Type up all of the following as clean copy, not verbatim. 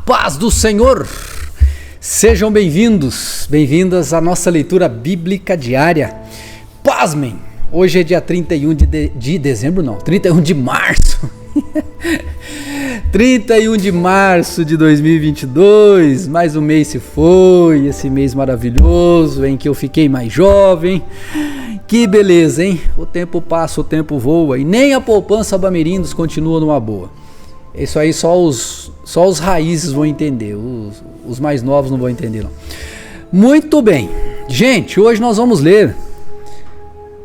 Paz do Senhor! Sejam bem-vindos, bem-vindas à nossa leitura bíblica diária. Pasmem! Hoje é dia 31 de dezembro, não, 31 de março. 31 de março de 2022, mais um mês se foi, esse mês maravilhoso em que eu fiquei mais jovem. Que beleza, hein? O tempo passa, o tempo voa e nem a poupança Bamerindos continua numa boa. Isso aí só os raízes vão entender, os mais novos não vão entender não. Muito bem, gente, hoje nós vamos ler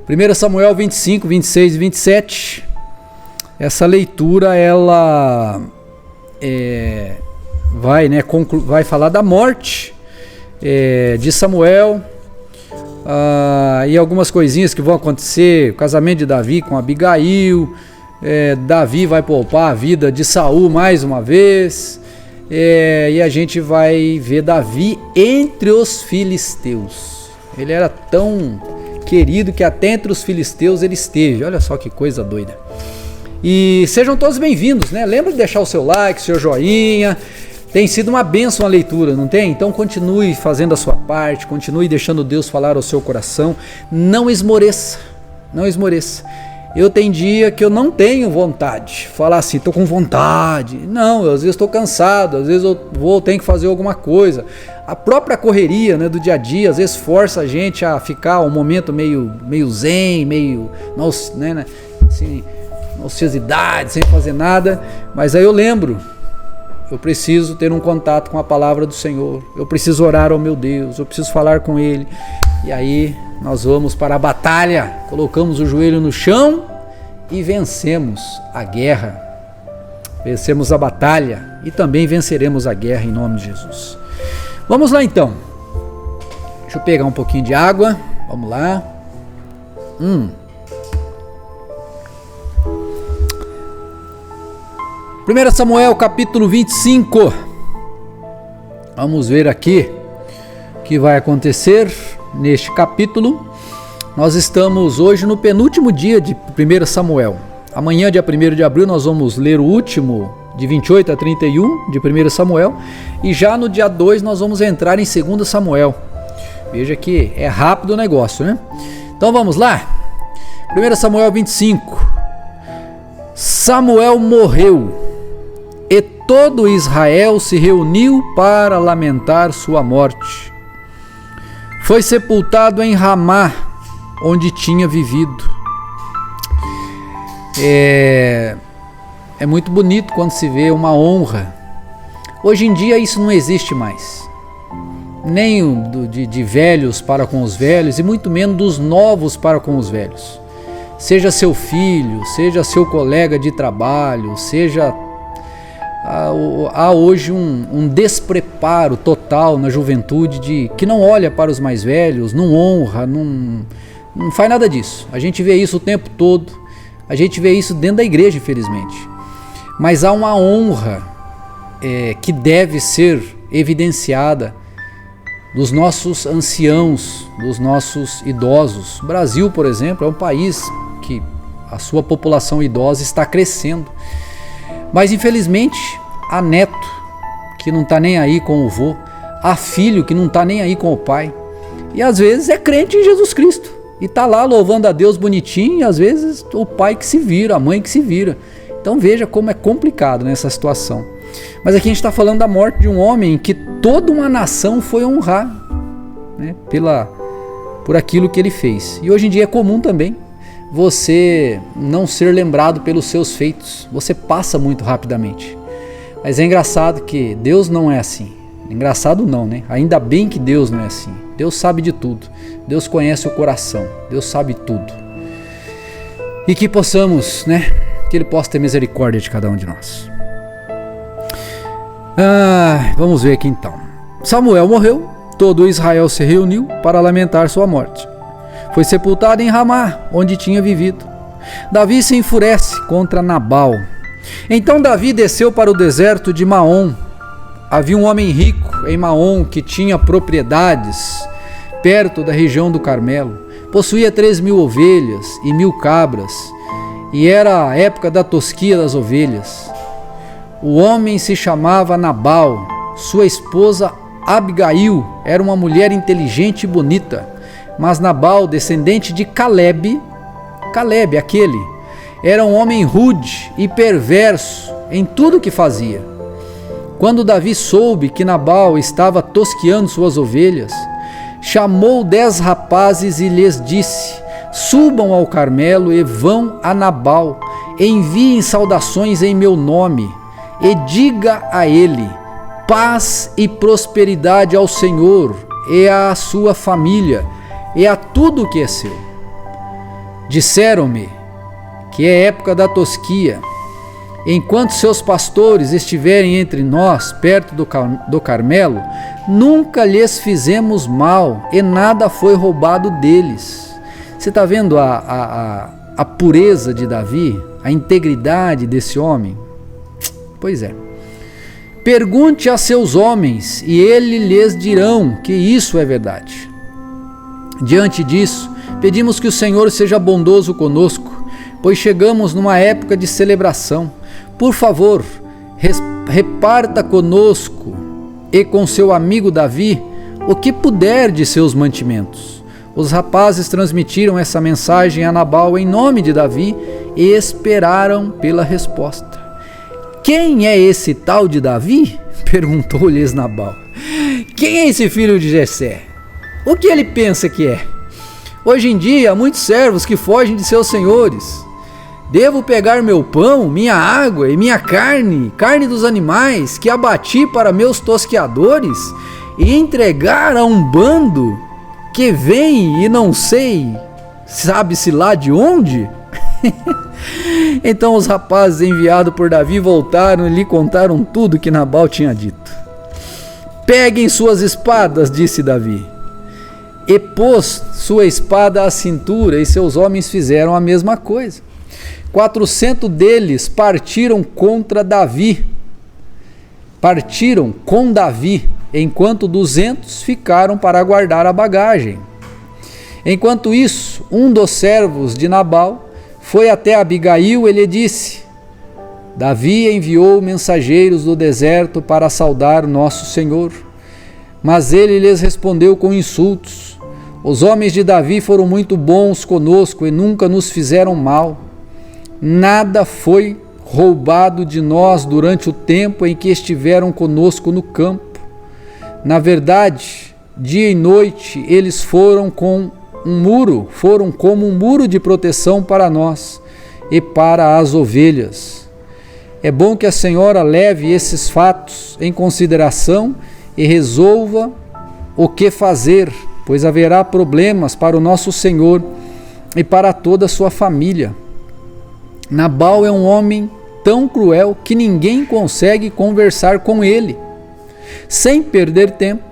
1 Samuel 25, 26 e 27. Essa leitura ela vai falar da morte de Samuel e algumas coisinhas que vão acontecer, o casamento de Davi com Abigail. Davi vai poupar a vida de Saul mais uma vez, e a gente vai ver Davi entre os filisteus. Ele era tão querido que até entre os filisteus ele esteve. Olha só que coisa doida. E sejam todos bem-vindos, né? Lembra de deixar o seu like, seu joinha. Tem sido uma bênção a leitura, não tem? Então continue fazendo a sua parte, continue deixando Deus falar ao seu coração. Não esmoreça, não esmoreça. Eu tenho dia que eu não tenho vontade, falar assim, tô com vontade. Não, às vezes estou cansado, às vezes eu tenho que fazer alguma coisa. A própria correria, né, do dia a dia, às vezes força a gente a ficar um momento meio zen, meio, né, assim, ociosidade, sem fazer nada. Mas aí eu lembro, eu preciso ter um contato com a palavra do Senhor, eu preciso orar ao meu Deus, eu preciso falar com Ele. E aí nós vamos para a batalha, colocamos o joelho no chão e vencemos a guerra, vencemos a batalha e também venceremos a guerra em nome de Jesus. Vamos lá então, deixa eu pegar um pouquinho de água, vamos lá. 1 Samuel capítulo 25, vamos ver aqui o que vai acontecer neste capítulo. Nós estamos hoje no penúltimo dia de 1 Samuel. Amanhã, dia 1º de abril, nós vamos ler o último, de 28 a 31 de 1 Samuel. E já no dia 2 nós vamos entrar em 2 Samuel. Veja que é rápido o negócio, né? Então vamos lá. 1 Samuel 25. Samuel morreu e todo Israel se reuniu para lamentar sua morte. Foi sepultado em Ramá, onde tinha vivido. É muito bonito quando se vê uma honra. Hoje em dia isso não existe mais. Nem de velhos para com os velhos, e muito menos dos novos para com os velhos. Seja seu filho, seja seu colega de trabalho, seja... Há hoje um despreparo total na juventude que não olha para os mais velhos, não honra, não faz nada disso. A gente vê isso o tempo todo, a gente vê isso dentro da igreja, infelizmente. Mas há uma honra que deve ser evidenciada dos nossos anciãos, dos nossos idosos. O Brasil, por exemplo, é um país que a sua população idosa está crescendo. Mas infelizmente há neto que não está nem aí com o vô, há filho que não está nem aí com o pai, e às vezes é crente em Jesus Cristo e está lá louvando a Deus bonitinho, e às vezes o pai que se vira, a mãe que se vira. Então veja como é complicado nessa situação. Mas aqui a gente está falando da morte de um homem que toda uma nação foi honrar, né, por aquilo que ele fez. E hoje em dia é comum também você não ser lembrado pelos seus feitos. Você passa muito rapidamente. Mas é engraçado que Deus não é assim. Engraçado não, né? Ainda bem que Deus não é assim. Deus sabe de tudo. Deus conhece o coração. Deus sabe tudo. E que possamos, né? Que Ele possa ter misericórdia de cada um de nós. Vamos ver aqui então. Samuel morreu. Todo Israel se reuniu para lamentar sua morte. Foi sepultado em Ramá, onde tinha vivido. Davi se enfurece contra Nabal. Então Davi desceu para o deserto de Maom. Havia um homem rico em Maom que tinha propriedades perto da região do Carmelo. Possuía 3.000 ovelhas e 1.000 cabras, e era a época da tosquia das ovelhas. O homem se chamava Nabal, sua esposa Abigail era uma mulher inteligente e bonita, mas Nabal, descendente de Caleb, aquele, era um homem rude e perverso em tudo que fazia. Quando Davi soube que Nabal estava tosqueando suas ovelhas, chamou 10 rapazes e lhes disse: subam ao Carmelo e vão a Nabal, enviem saudações em meu nome, e diga a ele: paz e prosperidade ao Senhor e à sua família e a tudo o que é seu. Disseram-me que é época da tosquia. Enquanto seus pastores estiverem entre nós, perto do Carmelo, nunca lhes fizemos mal e nada foi roubado deles. Você está vendo a pureza de Davi, a integridade desse homem? Pois é. Pergunte a seus homens e eles lhes dirão que isso é verdade. Diante disso, pedimos que o Senhor seja bondoso conosco, pois chegamos numa época de celebração. Por favor, reparta conosco e com seu amigo Davi o que puder de seus mantimentos. Os rapazes transmitiram essa mensagem a Nabal em nome de Davi e esperaram pela resposta. Quem é esse tal de Davi? Perguntou-lhes Nabal. Quem é esse filho de Jessé? O que ele pensa que é? Hoje em dia há muitos servos que fogem de seus senhores. Devo pegar meu pão, minha água e minha carne dos animais que abati para meus tosqueadores e entregar a um bando que vem e não sei, sabe-se lá de onde? Então os rapazes enviados por Davi voltaram e lhe contaram tudo que Nabal tinha dito. Peguem suas espadas, disse Davi. E pôs sua espada à cintura, e seus homens fizeram a mesma coisa. 400 deles partiram com Davi, enquanto 200 ficaram para guardar a bagagem. Enquanto isso, um dos servos de Nabal foi até Abigail e lhe disse: Davi enviou mensageiros do deserto para saudar nosso Senhor. Mas ele lhes respondeu com insultos. Os homens de Davi foram muito bons conosco e nunca nos fizeram mal. Nada foi roubado de nós durante o tempo em que estiveram conosco no campo. Na verdade, dia e noite eles foram como um muro de proteção para nós e para as ovelhas. É bom que a senhora leve esses fatos em consideração e resolva o que fazer, pois haverá problemas para o nosso Senhor e para toda a sua família. Nabal é um homem tão cruel que ninguém consegue conversar com ele. Sem perder tempo,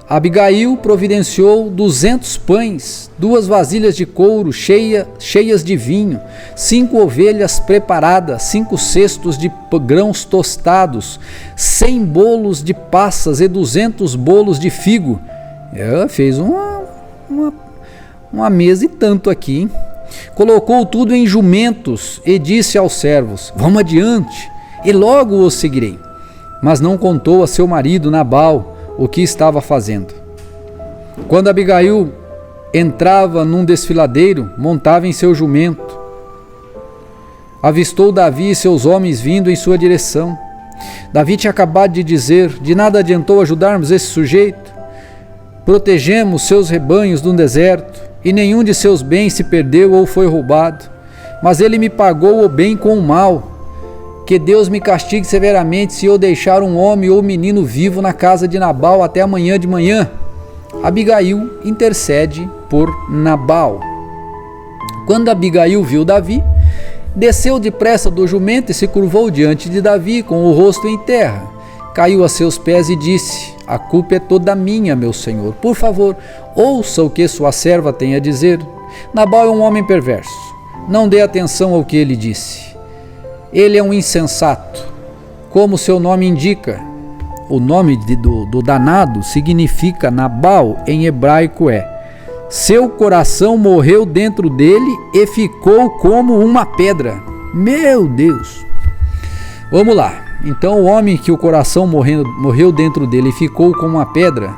Abigail providenciou 200 pães, 2 vasilhas de couro cheias de vinho, 5 ovelhas preparadas, 5 cestos de grãos tostados, 100 bolos de passas e 200 bolos de figo. Ela fez uma mesa e tanto aqui, hein? Colocou tudo em jumentos e disse aos servos: vamos adiante, e logo os seguirei. Mas não contou a seu marido Nabal o que estava fazendo. Quando Abigail entrava num desfiladeiro, montava em seu jumento, avistou Davi e seus homens vindo em sua direção. Davi tinha acabado de dizer: de nada adiantou ajudarmos esse sujeito. Protegemos seus rebanhos no deserto, e nenhum de seus bens se perdeu ou foi roubado, mas ele me pagou o bem com o mal. Que Deus me castigue severamente se eu deixar um homem ou menino vivo na casa de Nabal até amanhã de manhã. Abigail intercede por Nabal. Quando Abigail viu Davi, desceu depressa do jumento e se curvou diante de Davi com o rosto em terra. Caiu a seus pés e disse: a culpa é toda minha, meu senhor. Por favor, ouça o que sua serva tem a dizer. Nabal é um homem perverso. Não dê atenção ao que ele disse. Ele é um insensato. Como seu nome indica, o nome do danado significa Nabal, em hebraico seu coração morreu dentro dele e ficou como uma pedra. Meu Deus! Vamos lá. Então o homem que o coração morreu dentro dele ficou como uma pedra.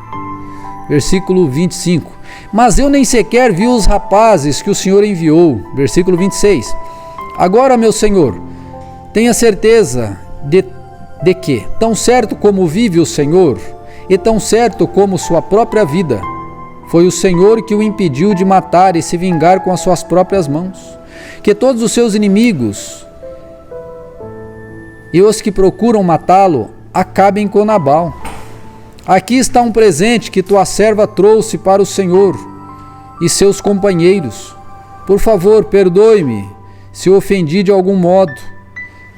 Versículo 25. Mas eu nem sequer vi os rapazes que o Senhor enviou. Versículo 26. Agora, meu Senhor, tenha certeza de que, tão certo como vive o Senhor, e tão certo como sua própria vida, foi o Senhor que o impediu de matar e se vingar com as suas próprias mãos, que todos os seus inimigos e os que procuram matá-lo acabem com Nabal. Aqui está um presente que tua serva trouxe para o Senhor e seus companheiros. Por favor, perdoe-me se o ofendi de algum modo.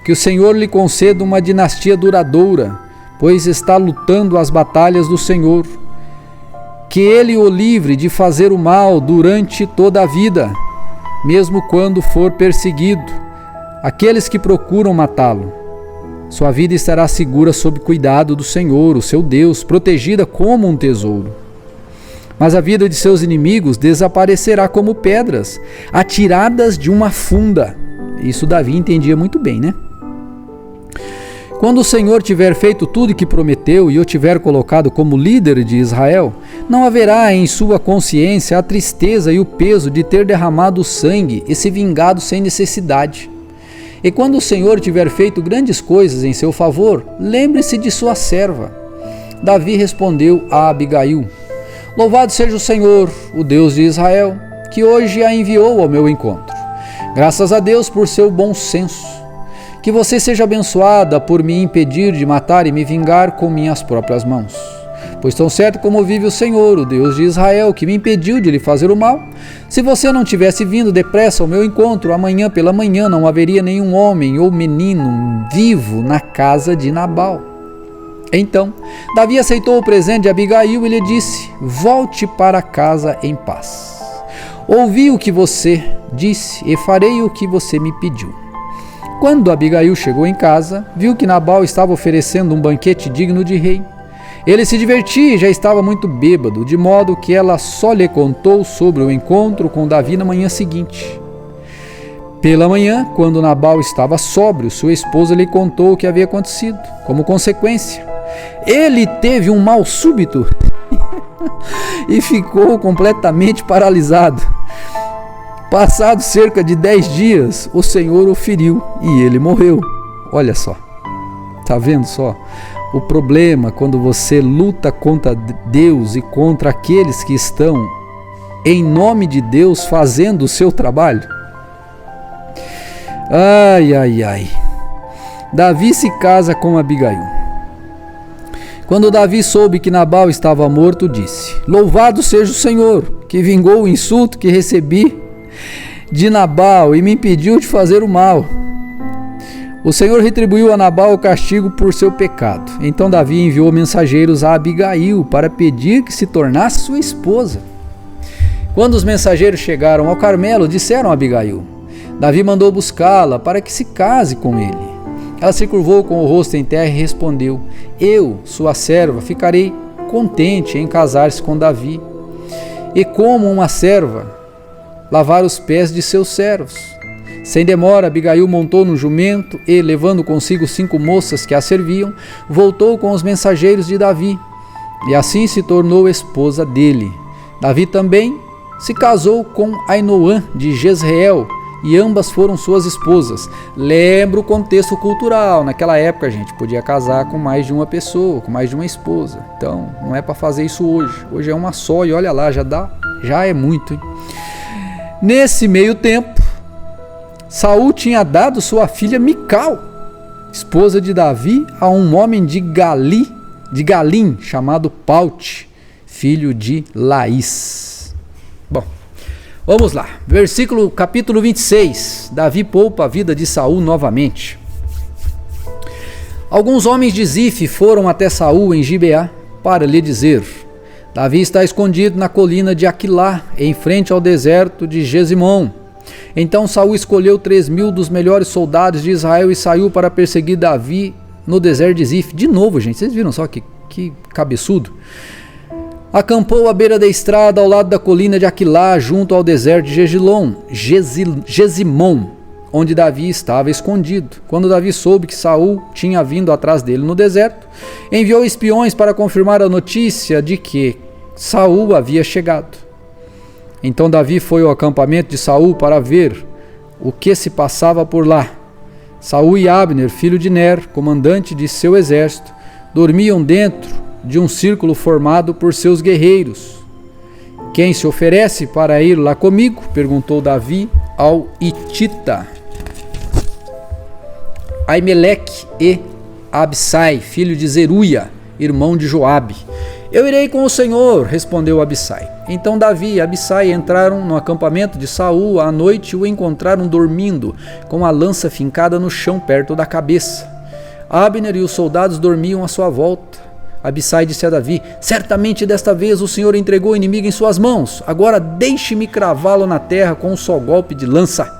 Que o Senhor lhe conceda uma dinastia duradoura, pois está lutando as batalhas do Senhor. Que ele o livre de fazer o mal durante toda a vida, mesmo quando for perseguido. Aqueles que procuram matá-lo, sua vida estará segura sob cuidado do Senhor, o seu Deus, protegida como um tesouro. Mas a vida de seus inimigos desaparecerá como pedras, atiradas de uma funda. Isso Davi entendia muito bem, né? Quando o Senhor tiver feito tudo que prometeu e o tiver colocado como líder de Israel, não haverá em sua consciência a tristeza e o peso de ter derramado sangue e se vingado sem necessidade. E quando o Senhor tiver feito grandes coisas em seu favor, lembre-se de sua serva. Davi respondeu a Abigail: Louvado seja o Senhor, o Deus de Israel, que hoje a enviou ao meu encontro. Graças a Deus por seu bom senso. Que você seja abençoada por me impedir de matar e me vingar com minhas próprias mãos. Pois tão certo como vive o Senhor, o Deus de Israel, que me impediu de lhe fazer o mal, se você não tivesse vindo depressa ao meu encontro, amanhã pela manhã não haveria nenhum homem ou menino vivo na casa de Nabal. Então, Davi aceitou o presente de Abigail e lhe disse: Volte para casa em paz. Ouvi o que você disse e farei o que você me pediu. Quando Abigail chegou em casa, viu que Nabal estava oferecendo um banquete digno de rei. Ele se divertia e já estava muito bêbado, de modo que ela só lhe contou sobre o encontro com Davi na manhã seguinte. Pela manhã, quando Nabal estava sóbrio, sua esposa lhe contou o que havia acontecido. Como consequência, ele teve um mal súbito e ficou completamente paralisado. Passados cerca de 10 dias, o Senhor o feriu e ele morreu. Olha só, tá vendo só? O problema quando você luta contra Deus e contra aqueles que estão em nome de Deus fazendo o seu trabalho. Ai, ai, ai. Davi se casa com Abigail. Quando Davi soube que Nabal estava morto, disse: Louvado seja o Senhor, que vingou o insulto que recebi de Nabal e me impediu de fazer o mal. O Senhor retribuiu a Nabal o castigo por seu pecado. Então Davi enviou mensageiros a Abigail para pedir que se tornasse sua esposa. Quando os mensageiros chegaram ao Carmelo, disseram a Abigail: Davi mandou buscá-la para que se case com ele. Ela se curvou com o rosto em terra e respondeu: Eu, sua serva, ficarei contente em casar-se com Davi. E como uma serva, lavar os pés de seus servos. Sem demora, Abigail montou no jumento e, levando consigo 5 moças que a serviam, voltou com os mensageiros de Davi, e assim se tornou esposa dele. Davi também se casou com Ainoã de Jezreel, e ambas foram suas esposas. Lembra o contexto cultural, naquela época a gente podia casar com mais de uma pessoa, com mais de uma esposa. Então, não é para fazer isso hoje. Hoje é uma só e olha lá, já é muito, hein? Nesse meio tempo, Saul tinha dado sua filha Mical, esposa de Davi, a um homem de Galim, chamado Paute, filho de Laís. Bom, vamos lá. Capítulo 26. Davi poupa a vida de Saul novamente. Alguns homens de Zif foram até Saul em Gibeá para lhe dizer: Davi está escondido na colina de Aquilá, em frente ao deserto de Gesimon. Então Saul escolheu 3.000 dos melhores soldados de Israel e saiu para perseguir Davi no deserto de Zif. De novo, gente, vocês viram só que cabeçudo? Acampou à beira da estrada ao lado da colina de Aquilá, junto ao deserto de Gesimon, onde Davi estava escondido. Quando Davi soube que Saul tinha vindo atrás dele no deserto, enviou espiões para confirmar a notícia de que Saul havia chegado. Então Davi foi ao acampamento de Saul para ver o que se passava por lá. Saul e Abner, filho de Ner, comandante de seu exército, dormiam dentro de um círculo formado por seus guerreiros. Quem se oferece para ir lá comigo? Perguntou Davi ao Hitita, Aimeleque e Abissai, filho de Zeruia, irmão de Joabe. Eu irei com o Senhor, respondeu Abissai. Então Davi e Abissai entraram no acampamento de Saul à noite e o encontraram dormindo, com a lança fincada no chão perto da cabeça. Abner e os soldados dormiam à sua volta. Abissai disse a Davi: certamente desta vez o Senhor entregou o inimigo em suas mãos. Agora deixe-me cravá-lo na terra com um só golpe de lança.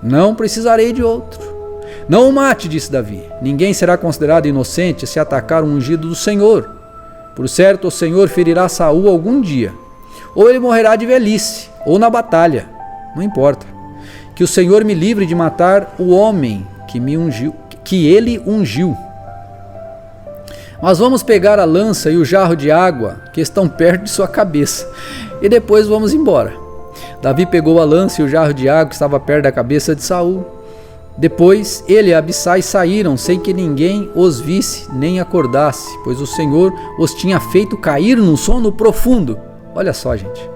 Não precisarei de outro. Não o mate, disse Davi. Ninguém será considerado inocente se atacar um ungido do Senhor. Por certo, o Senhor ferirá Saul algum dia. Ou ele morrerá de velhice, ou na batalha. Não importa. Que o Senhor me livre de matar o homem que ele ungiu. Mas vamos pegar a lança e o jarro de água que estão perto de sua cabeça, e depois vamos embora. Davi pegou a lança e o jarro de água que estava perto da cabeça de Saul. Depois ele e Abissai saíram sem que ninguém os visse nem acordasse, pois o Senhor os tinha feito cair num sono profundo. Olha só, gente.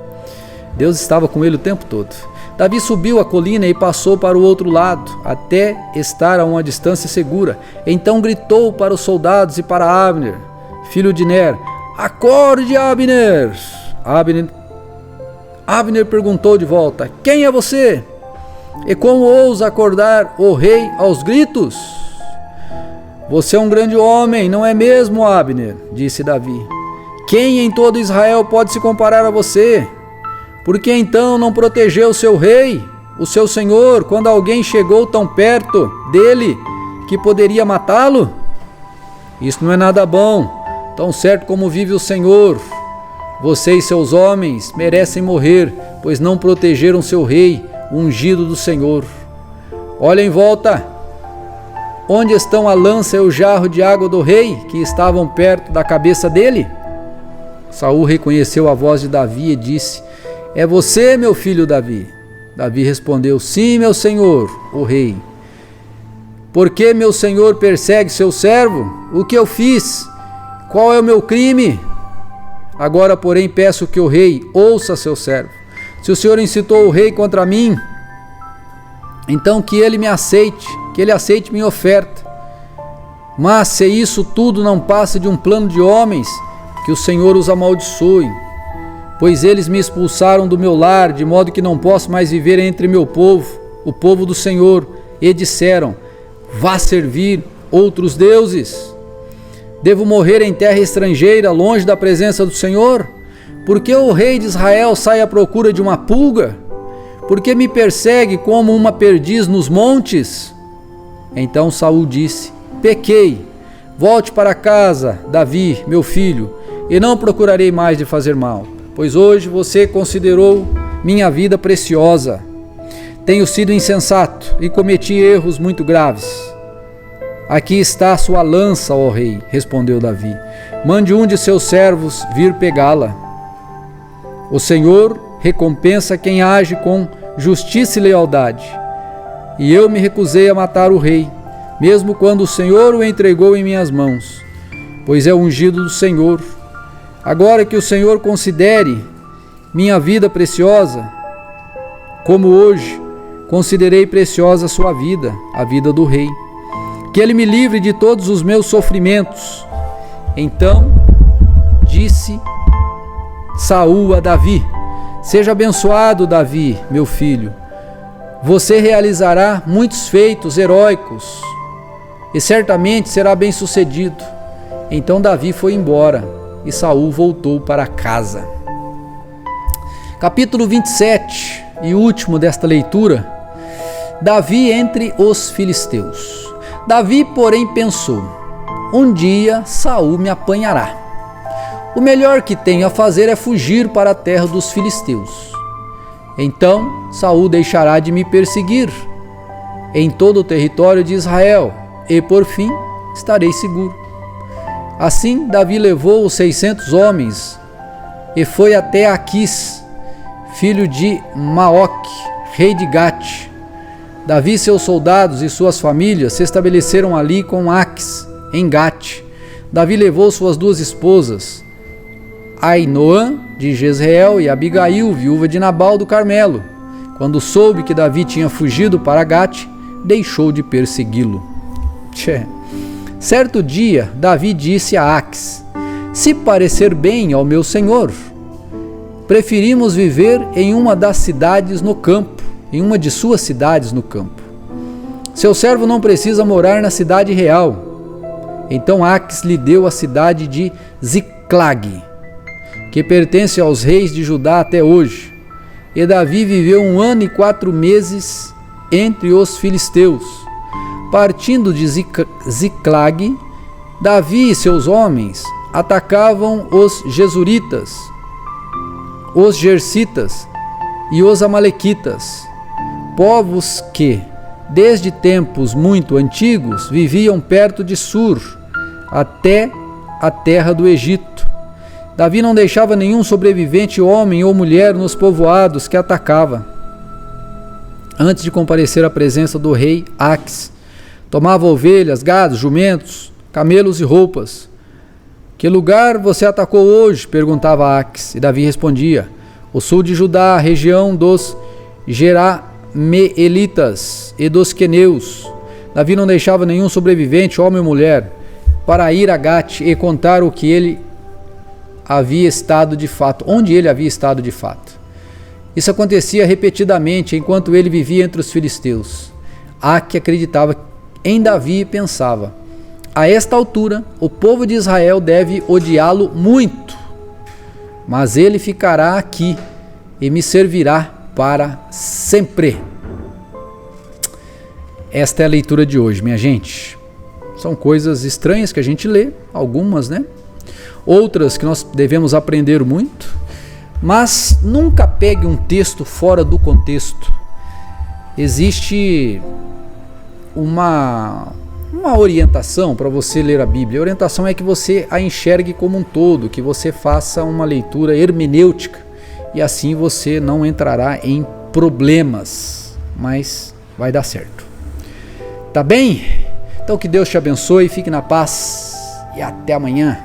Deus estava com ele o tempo todo. Davi subiu a colina e passou para o outro lado, até estar a uma distância segura. Então gritou para os soldados e para Abner, filho de Ner: acorde, Abner! Abner perguntou de volta: quem é você? E como ousa acordar o rei aos gritos? Você é um grande homem, não é mesmo, Abner? Disse Davi. Quem em todo Israel pode se comparar a você? Por que então não protegeu seu rei, o seu senhor, quando alguém chegou tão perto dele que poderia matá-lo? Isso não é nada bom. Tão certo como vive o Senhor, você e seus homens merecem morrer, pois não protegeram seu rei, o ungido do Senhor. Olha em volta. Onde estão a lança e o jarro de água do rei, que estavam perto da cabeça dele? Saul reconheceu a voz de Davi e disse: é você, meu filho Davi? Davi respondeu: sim, meu senhor, o rei. Por que meu senhor persegue seu servo? O que eu fiz? Qual é o meu crime? Agora, porém, peço que o rei ouça seu servo. Se o Senhor incitou o rei contra mim, então que ele aceite minha oferta. Mas se isso tudo não passa de um plano de homens, que o Senhor os amaldiçoe, pois eles me expulsaram do meu lar, de modo que não posso mais viver entre meu povo, o povo do Senhor, e disseram: vá servir outros deuses. Devo morrer em terra estrangeira, longe da presença do Senhor? Porque o rei de Israel sai à procura de uma pulga? Porque me persegue como uma perdiz nos montes? Então Saul disse: pequei. Volte para casa, Davi, meu filho, e não procurarei mais de fazer mal, pois hoje você considerou minha vida preciosa. Tenho sido insensato e cometi erros muito graves. Aqui está a sua lança, ó rei, respondeu Davi. Mande um de seus servos vir pegá-la. O Senhor recompensa quem age com justiça e lealdade. E eu me recusei a matar o rei, mesmo quando o Senhor o entregou em minhas mãos, pois é o ungido do Senhor. Agora que o Senhor considere minha vida preciosa, como hoje considerei preciosa a sua vida, a vida do rei. Que ele me livre de todos os meus sofrimentos. Então disse Saul a Davi: seja abençoado, Davi, meu filho. Você realizará muitos feitos heróicos e certamente será bem-sucedido. Então Davi foi embora e Saul voltou para casa. Capítulo 27 e último desta leitura. Davi entre os filisteus. Davi, porém, pensou: um dia Saul me apanhará. O melhor que tenho a fazer é fugir para a terra dos filisteus. Então Saul deixará de me perseguir, em todo o território de Israel, e por fim estarei seguro. Assim Davi levou os 600 homens e foi até Aquis, filho de Maoque, rei de Gate. Davi, seus soldados e suas famílias se estabeleceram ali com Aquis, em Gate. Davi levou suas 2 esposas, Ainoã de Jezreel e Abigail, viúva de Nabal do Carmelo. Quando soube que Davi tinha fugido para Gate, deixou de persegui-lo. Certo dia, Davi disse a Aquis: se parecer bem ao meu senhor, preferimos viver em uma das cidades no campo, em uma de suas cidades no campo. Seu servo não precisa morar na cidade real. Então Aquis lhe deu a cidade de Ziclag, que pertence aos reis de Judá até hoje. E Davi viveu 1 ano e 4 meses entre os filisteus. Partindo de Ziclag, Davi e seus homens atacavam os Gesuritas, os Gersitas e os Amalequitas, povos que, desde tempos muito antigos, viviam perto de Sur, até a terra do Egito. Davi não deixava nenhum sobrevivente, homem ou mulher, nos povoados que atacava. Antes de comparecer à presença do rei Aquis, tomava ovelhas, gados, jumentos, camelos e roupas. Que lugar você atacou hoje? Perguntava Aquis, e Davi respondia: o sul de Judá, a região dos Jerameelitas e dos queneus. Davi não deixava nenhum sobrevivente, homem ou mulher, para ir a Gate e contar o que ele havia estado de fato, onde ele havia estado de fato. Isso acontecia repetidamente enquanto ele vivia entre os filisteus. Aquis acreditava em Davi e pensava: a esta altura, o povo de Israel deve odiá-lo muito, mas ele ficará aqui e me servirá para sempre. Esta é a leitura de hoje, minha gente. São coisas estranhas que a gente lê, algumas, né? Outras que nós devemos aprender muito, mas nunca pegue um texto fora do contexto. Existe uma orientação para você ler a Bíblia. A orientação é que você a enxergue como um todo, que você faça uma leitura hermenêutica, e assim você não entrará em problemas, mas vai dar certo. Tá bem? Então que Deus te abençoe, fique na paz e até amanhã.